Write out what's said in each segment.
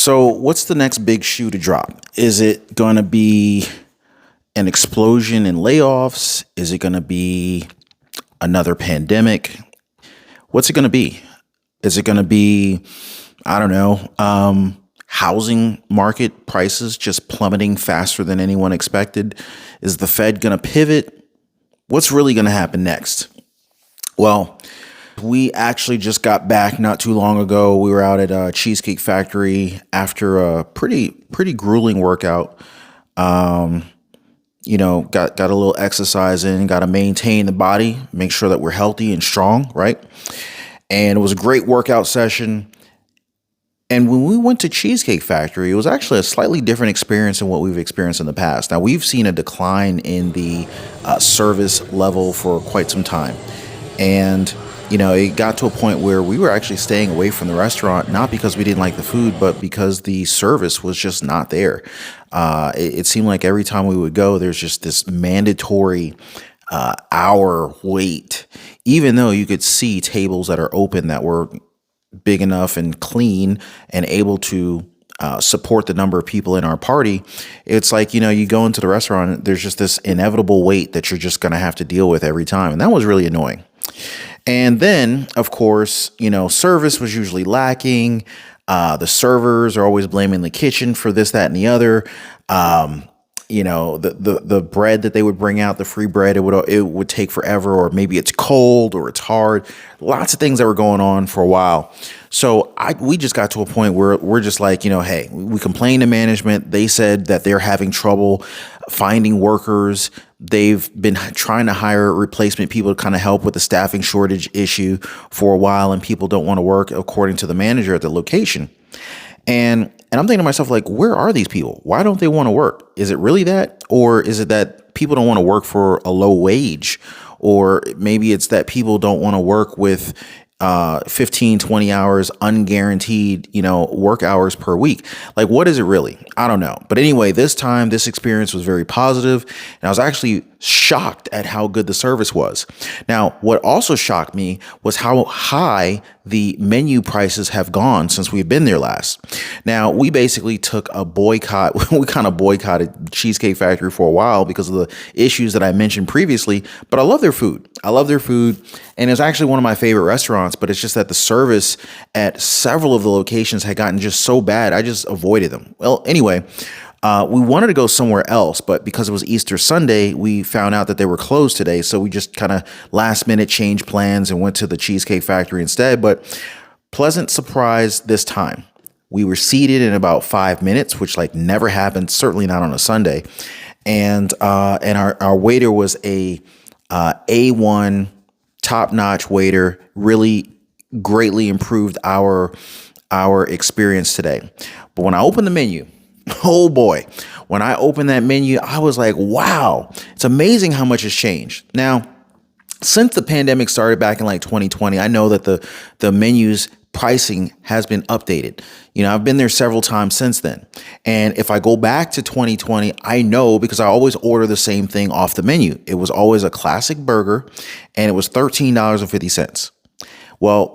So, what's the next big shoe to drop? Is it going to be an explosion in layoffs? Is it going to be another pandemic? What's it going to be? Is it going to be, I don't know, housing market prices just plummeting faster than anyone expected? Is the Fed going to pivot? What's really going to happen next? Well, we actually just got back not too long ago. We were out at a Cheesecake Factory after a pretty grueling workout. Got a little exercise in, got to maintain the body, make sure that we're healthy and strong, right? And it was a great workout session. And when we went to Cheesecake Factory, it was actually a slightly different experience than what we've experienced in the past. Now, we've seen a decline in the service level for quite some time. And it got to a point where we were actually staying away from the restaurant, not because we didn't like the food, but because the service was just not there. It seemed like every time we would go, there's just this mandatory hour wait, even though you could see tables that are open that were big enough and clean and able to support the number of people in our party. It's like, you go into the restaurant, there's just this inevitable wait that you're just going to have to deal with every time. And that was really annoying. And then, of course, service was usually lacking. The servers are always blaming the kitchen for this, that, and the other. The bread that they would bring out, the free bread, it would take forever, or maybe it's cold or it's hard. Lots of things that were going on for a while. So we just got to a point where we're just like, hey, we complained to management. They said that they're having trouble finding workers. They've been trying to hire replacement people to kind of help with the staffing shortage issue for a while, and people don't want to work, according to the manager at the location. And I'm thinking to myself, like, where are these people? Why don't they want to work? Is it really that? Or is it that people don't want to work for a low wage? Or maybe it's that people don't want to work with 15, 20 hours unguaranteed, work hours per week. Like, what is it really? I don't know. But anyway, this time, this experience was very positive, and I was actually shocked at how good the service was. Now, what also shocked me was how high the menu prices have gone since we've been there last. Now, we basically took a boycott. We kind of boycotted Cheesecake Factory for a while because of the issues that I mentioned previously, but I love their food. And it's actually one of my favorite restaurants, but it's just that the service at several of the locations had gotten just so bad, I just avoided them. Well, anyway, we wanted to go somewhere else, but because it was Easter Sunday, we found out that they were closed today. So we just kind of last minute changed plans and went to the Cheesecake Factory instead. But pleasant surprise this time. We were seated in about 5 minutes, which never happened, certainly not on a Sunday. And our waiter was a A1 top-notch waiter, really greatly improved our experience today. But when I opened the menu, oh boy, when I opened that menu, I was like, wow, it's amazing how much has changed. Now, since the pandemic started back in 2020, I know that the menu's pricing has been updated. I've been there several times since then. And if I go back to 2020, I know because I always order the same thing off the menu. It was always a classic burger, and it was $13.50. Well,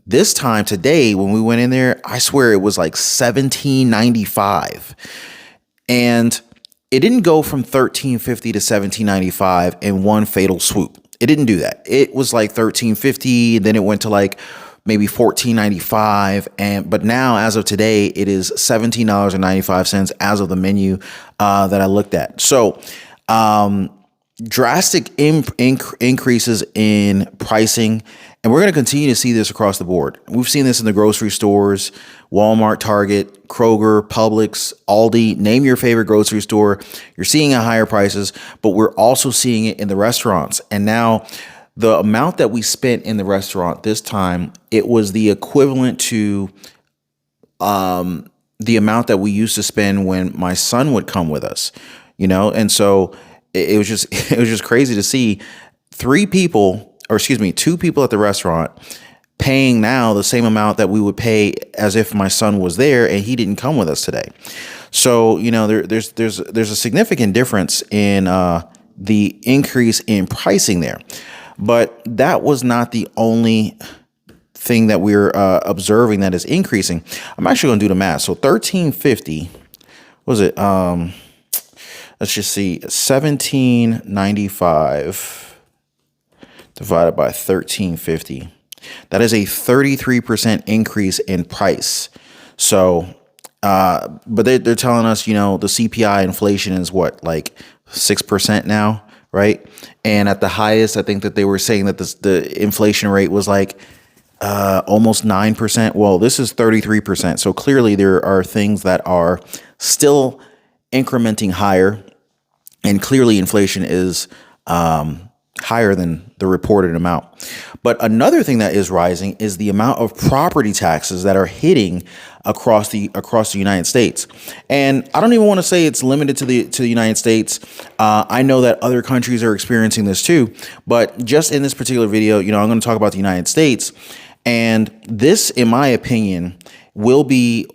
this time today, when we went in there, I swear it was $17.95. And it didn't go from $13.50 to $17.95 in one fatal swoop. It didn't do that. It was $13.50, then it went to maybe $14.95, but now as of today, it is $17.95 as of the menu that I looked at. So drastic increases in pricing, and we're going to continue to see this across the board. We've seen this in the grocery stores, Walmart, Target, Kroger, Publix, Aldi, name your favorite grocery store. You're seeing higher prices, but we're also seeing it in the restaurants. And now the amount that we spent in the restaurant this time, it was the equivalent to the amount that we used to spend when my son would come with us, and so it was just crazy to see two people at the restaurant paying now the same amount that we would pay as if my son was there and he didn't come with us today. So, there's a significant difference in the increase in pricing there. But that was not the only thing that we're observing that is increasing. I'm actually going to do the math. So 1350, what was it? Let's just see, 1795 divided by 1350. That is a 33% increase in price. So, but they're telling us, the CPI inflation is what, like 6% now, right? And at the highest, I think that they were saying that the inflation rate was like almost 9%. Well, this is 33%. So clearly there are things that are still incrementing higher, and clearly inflation is higher than the reported amount. But another thing that is rising is the amount of property taxes that are hitting across the United States. And I don't even want to say it's limited to the United States. I know that other countries are experiencing this too, but just in this particular video, I'm going to talk about the United States. And this, in my opinion, will be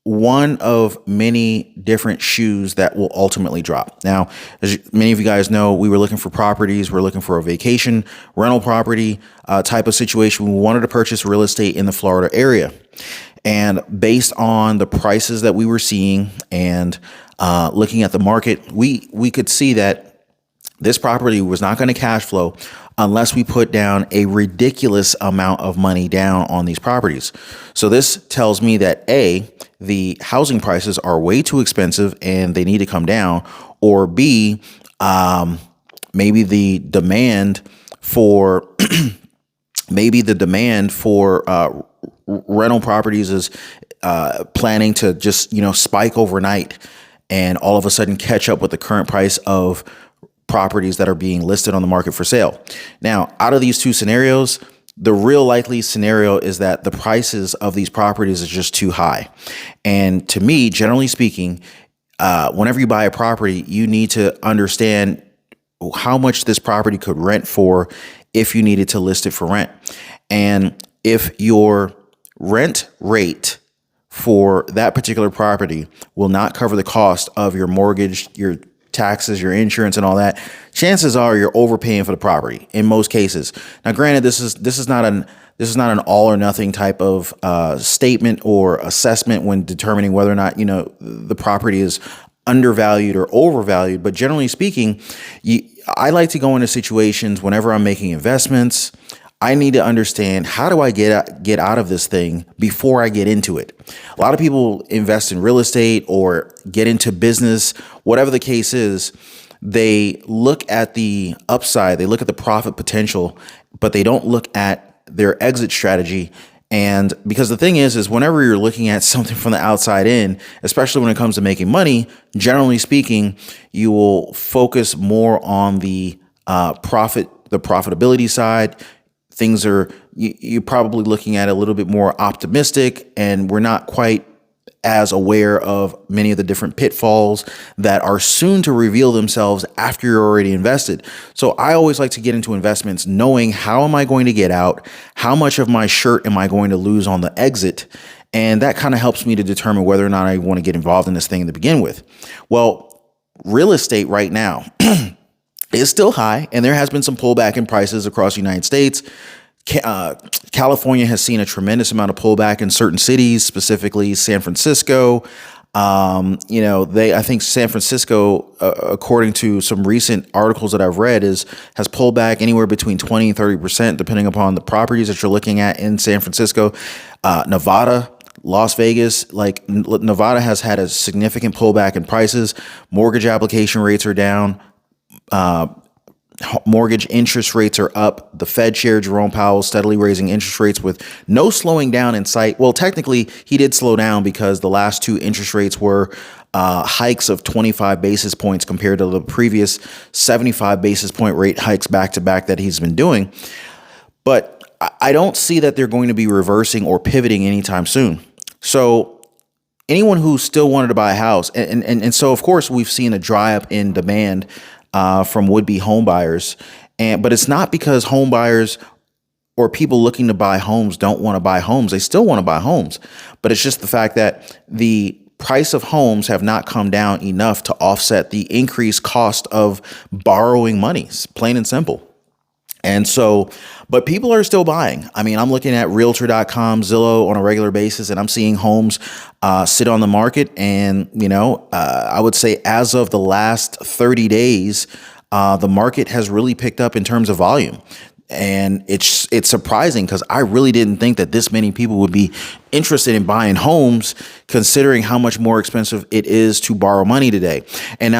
one of many different shoes that will ultimately drop. Now, as many of you guys know, we were looking for properties. We're looking for a vacation rental property type of situation. We wanted to purchase real estate in the Florida area. And based on the prices that we were seeing and looking at the market, we could see that this property was not going to cash flow unless we put down a ridiculous amount of money down on these properties. So this tells me that A, the housing prices are way too expensive and they need to come down, or B, maybe the demand for rental properties is planning to just spike overnight and all of a sudden catch up with the current price of properties that are being listed on the market for sale. Now, out of these two scenarios, the real likely scenario is that the prices of these properties is just too high. And to me, generally speaking, whenever you buy a property, you need to understand how much this property could rent for if you needed to list it for rent. And if your rent rate for that particular property will not cover the cost of your mortgage, your taxes, your insurance, and all that, chances are you're overpaying for the property in most cases. Now, granted, this is not an all or nothing type of statement or assessment when determining whether or not the property is undervalued or overvalued. But generally speaking, I like to go into situations whenever I'm making investments. I need to understand, how do I get out of this thing before I get into it? A lot of people invest in real estate or get into business, whatever the case is. They look at the upside, they look at the profit potential, but they don't look at their exit strategy. And because the thing is whenever you're looking at something from the outside in, especially when it comes to making money, generally speaking, you will focus more on the profitability side. Things are, you're probably looking at a little bit more optimistic, and we're not quite as aware of many of the different pitfalls that are soon to reveal themselves after you're already invested. So I always like to get into investments knowing, how am I going to get out? How much of my shirt am I going to lose on the exit? And that kind of helps me to determine whether or not I want to get involved in this thing to begin with. Well, real estate right now is still high, and there has been some pullback in prices across the United States. California has seen a tremendous amount of pullback in certain cities, specifically San Francisco. I think San Francisco, according to some recent articles that I've read, has pulled back anywhere between 20 and 30%, depending upon the properties that you're looking at in San Francisco. Nevada, Las Vegas, like Nevada has had a significant pullback in prices. Mortgage application rates are down. Mortgage interest rates are up. The Fed chair, Jerome Powell, steadily raising interest rates with no slowing down in sight. Well, technically, he did slow down because the last two interest rates were hikes of 25 basis points compared to the previous 75 basis point rate hikes back to back that he's been doing. But I don't see that they're going to be reversing or pivoting anytime soon. So anyone who still wanted to buy a house, and so of course we've seen a dry up in demand from would-be home buyers, but it's not because home buyers or people looking to buy homes don't want to buy homes. They still want to buy homes, but it's just the fact that the price of homes have not come down enough to offset the increased cost of borrowing money, plain and simple. And so, but people are still buying. I mean, I'm looking at realtor.com, Zillow on a regular basis, and I'm seeing homes sit on the market. And, I would say as of the last 30 days, the market has really picked up in terms of volume. And it's surprising because I really didn't think that this many people would be interested in buying homes, considering how much more expensive it is to borrow money today. And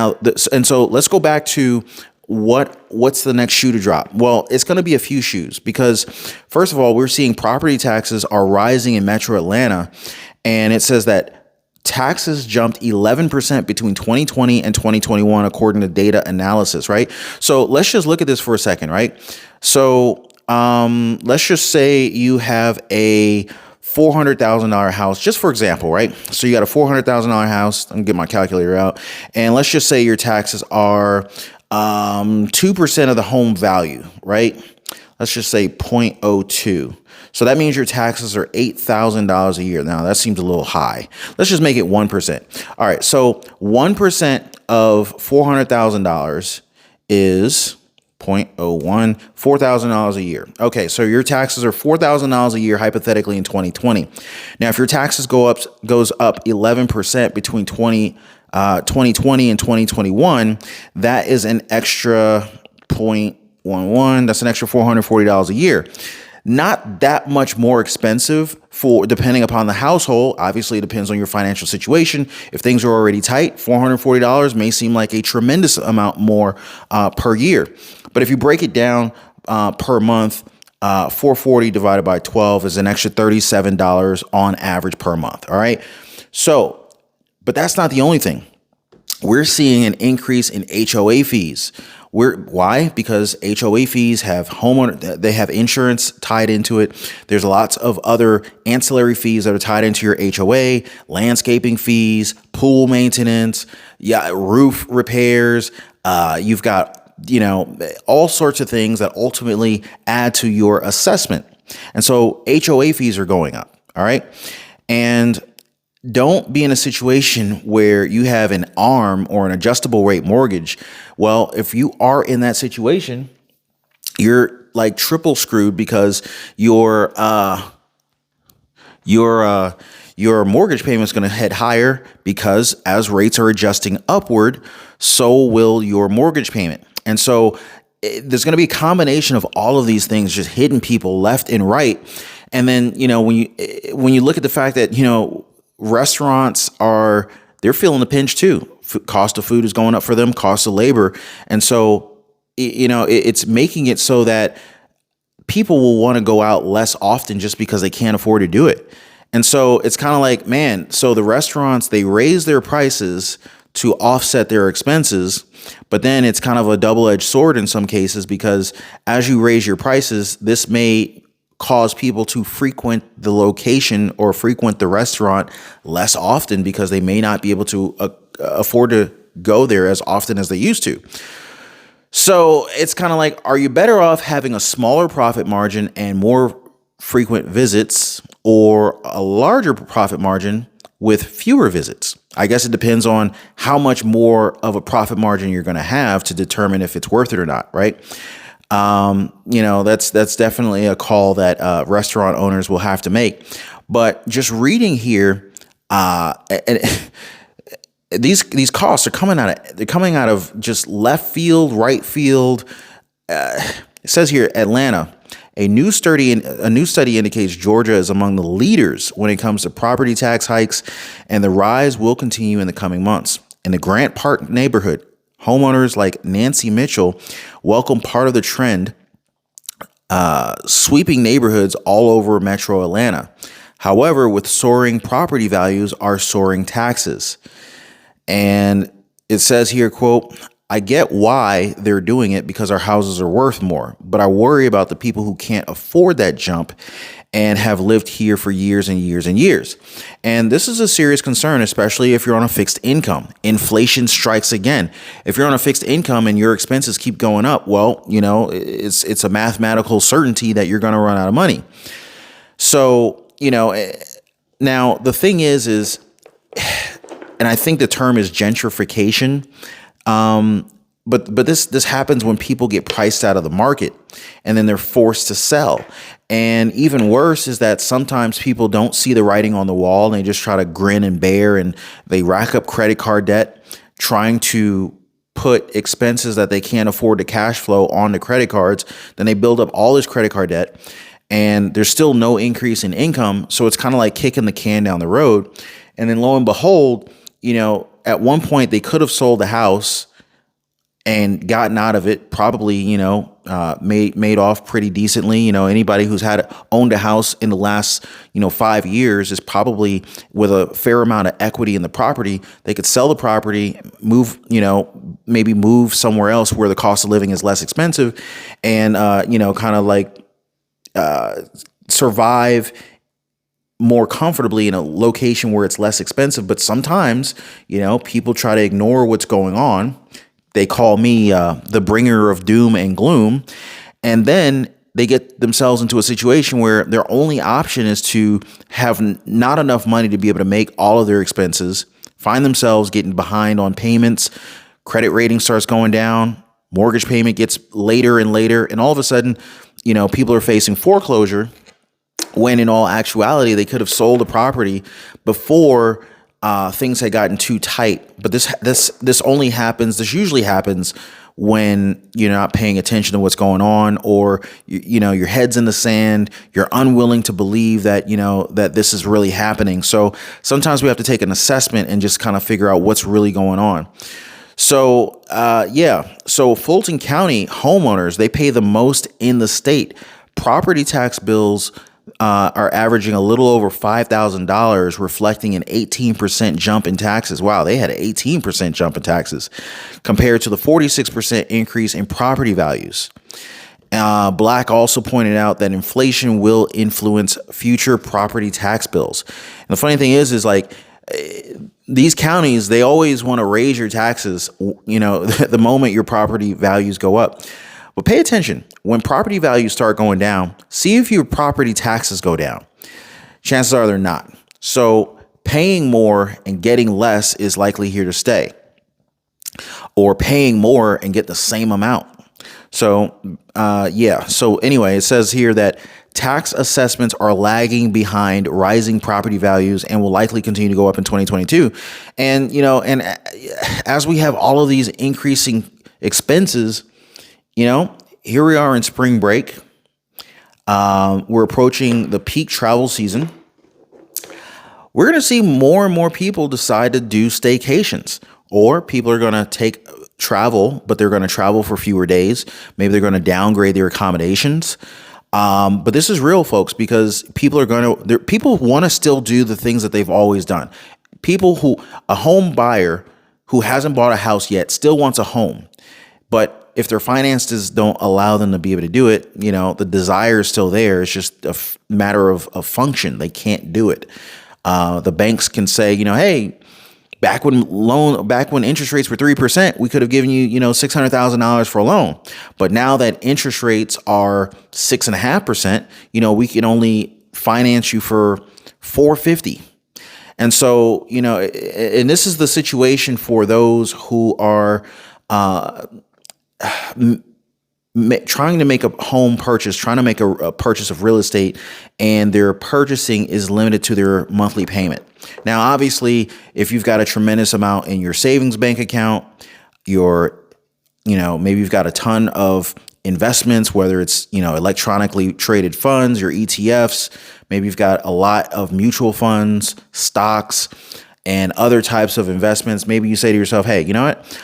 so let's go back to what's the next shoe to drop? Well, it's going to be a few shoes because, first of all, we're seeing property taxes are rising in Metro Atlanta, and it says that taxes jumped 11% between 2020 and 2021, according to data analysis, right? So let's just look at this for a second, right? So let's just say you have a $400,000 house, just for example, right? So you got a $400,000 house. I'm gonna get my calculator out, and let's just say your taxes are 2% of the home value, right? Let's just say 0.02. So that means your taxes are $8,000 a year. Now that seems a little high. Let's just make it 1%. All right. So 1% of $400,000 is 0.01, $4,000 a year. Okay. So your taxes are $4,000 a year, hypothetically, in 2020. Now, if your taxes goes up 11% between 2020 and 2021, that is an extra 0.11. That's an extra $440 a year. Not that much more expensive depending upon the household. Obviously, it depends on your financial situation. If things are already tight, $440 may seem like a tremendous amount more per year. But if you break it down per month, 440 divided by 12 is an extra $37 on average per month. All right. So, but that's not the only thing. We're seeing an increase in HOA fees. Why? Because HOA fees have they have insurance tied into it. There's lots of other ancillary fees that are tied into your HOA, landscaping fees, pool maintenance, roof repairs. You've got, all sorts of things that ultimately add to your assessment. And so HOA fees are going up. All right. And don't be in a situation where you have an ARM or an adjustable rate mortgage. Well, if you are in that situation, you're like triple screwed because your mortgage payment is going to head higher because as rates are adjusting upward, so will your mortgage payment. And so there's going to be a combination of all of these things just hitting people left and right. And then, when you look at the fact that, restaurants they're feeling the pinch too. Cost of food is going up for them, cost of labor. And so, it's making it so that people will want to go out less often just because they can't afford to do it. And so it's kind of like, man, so the restaurants, they raise their prices to offset their expenses, but then it's kind of a double-edged sword in some cases, because as you raise your prices, this may cause people to frequent the location or frequent the restaurant less often because they may not be able to afford to go there as often as they used to. So it's kind of like, are you better off having a smaller profit margin and more frequent visits, or a larger profit margin with fewer visits? I guess it depends on how much more of a profit margin you're going to have to determine if it's worth it or not, right? That's definitely a call that restaurant owners will have to make. But just reading here, and these costs are coming out of just left field, right field. It says here, Atlanta. A new study indicates Georgia is among the leaders when it comes to property tax hikes, and the rise will continue in the coming months. In the Grant Park neighborhood, homeowners like Nancy Mitchell welcome part of the trend, sweeping neighborhoods all over Metro Atlanta. However, with soaring property values are soaring taxes. And it says here, quote, I get why they're doing it because our houses are worth more, but I worry about the people who can't afford that jump and have lived here for years and years and years. And this is a serious concern, especially if you're on a fixed income. Inflation strikes again. If you're on a fixed income and your expenses keep going up, well, it's a mathematical certainty that you're going to run out of money. So, now the thing is, and I think the term is gentrification. but this happens when people get priced out of the market and then they're forced to sell. And even worse is that sometimes people don't see the writing on the wall and they just try to grin and bear, and they rack up credit card debt trying to put expenses that they can't afford to cash flow onto credit cards. Then they build up all this credit card debt and there's still no increase in income. So it's kind of like kicking the can down the road. And then lo and behold, at one point they could have sold the house and gotten out of it, probably, made off pretty decently. Anybody who's owned a house in the last, 5 years is probably with a fair amount of equity in the property. They could sell the property, move, maybe move somewhere else where the cost of living is less expensive, and, kind of like survive more comfortably in a location where it's less expensive. But sometimes, people try to ignore what's going on. They call me the bringer of doom and gloom. And then they get themselves into a situation where their only option is to have not enough money to be able to make all of their expenses, find themselves getting behind on payments, credit rating starts going down, mortgage payment gets later and later. And all of a sudden, people are facing foreclosure when in all actuality, they could have sold the property before things had gotten too tight. But this usually happens when you're not paying attention to what's going on, or your head's in the sand. You're unwilling to believe that that this is really happening. So sometimes we have to take an assessment and just kind of figure out what's really going on. So so Fulton County homeowners, they pay the most in the state. Property tax bills are averaging a little over $5,000, reflecting an 18% jump in taxes. Wow, they had an 18% jump in taxes compared to the 46% increase in property values. Black also pointed out that inflation will influence future property tax bills. And the funny thing is like these counties, they always want to raise your taxes, the moment your property values go up. But pay attention, when property values start going down, see if your property taxes go down. Chances are they're not. So paying more and getting less is likely here to stay, or paying more and get the same amount. So, So anyway, it says here that tax assessments are lagging behind rising property values and will likely continue to go up in 2022. And, and as we have all of these increasing expenses, here we are in spring break. We're approaching the peak travel season. We're going to see more and more people decide to do staycations, or people are going to take travel, but they're going to travel for fewer days. Maybe they're going to downgrade their accommodations. But this is real, folks, because people want to still do the things that they've always done. A home buyer who hasn't bought a house yet still wants a home, but if their finances don't allow them to be able to do it, the desire is still there. It's just a matter of function. They can't do it. The banks can say, hey, back when interest rates were 3%, we could have given you, $600,000 for a loan. But now that interest rates are 6.5%, we can only finance you for $450. And so, and this is the situation for those who are trying to make a home purchase, trying to make a purchase of real estate, and their purchasing is limited to their monthly payment. Now, obviously, if you've got a tremendous amount in your savings bank account, maybe you've got a ton of investments, whether it's, electronically traded funds, your ETFs, maybe you've got a lot of mutual funds, stocks, and other types of investments. Maybe you say to yourself, hey, you know what?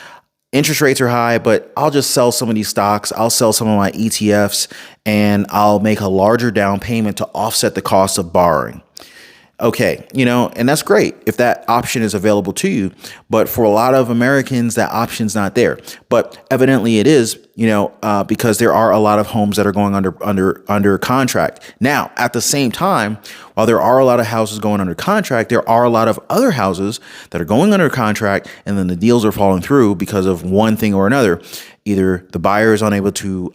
Interest rates are high, but I'll just sell some of these stocks. I'll sell some of my ETFs, and I'll make a larger down payment to offset the cost of borrowing. Okay, and that's great if that option is available to you. But for a lot of Americans, that option's not there. But evidently it is, because there are a lot of homes that are going under contract. Now, at the same time, while there are a lot of houses going under contract, there are a lot of other houses that are going under contract, and then the deals are falling through because of one thing or another. Either the buyer is unable to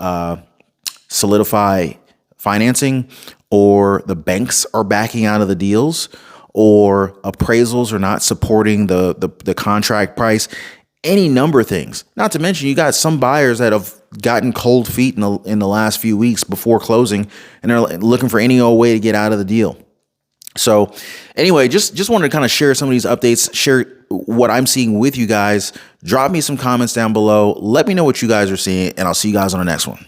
solidify financing, or the banks are backing out of the deals, or appraisals are not supporting the contract price. any number of things. Not to mention, you got some buyers that have gotten cold feet in the last few weeks before closing, and they're looking for any old way to get out of the deal. So anyway, just wanted to kind of share some of these updates, share what I'm seeing with you guys. Drop me some comments down below. Let me know what you guys are seeing, and I'll see you guys on the next one.